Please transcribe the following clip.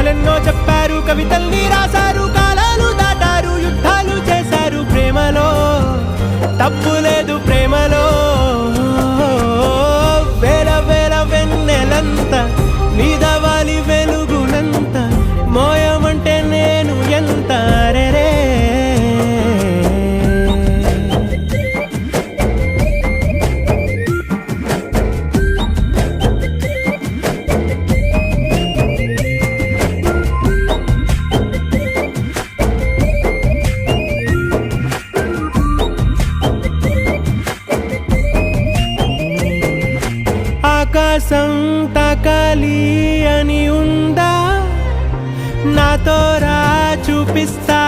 కథలెన్నో చెప్పారు, కవితల్ని రాశారు, కాలాలు దాటారు, యుద్ధాలు చేశారు. ప్రేమలో తప్పు లేదు, ప్రేమలో వేల వేల వెన్నెలంత నీదవాలి వెలుగునంత, మోయమంటే నేను ఎంత రే. ఆకాశం తాకాలి అని ఉందా, నాతో రా చూపిస్తా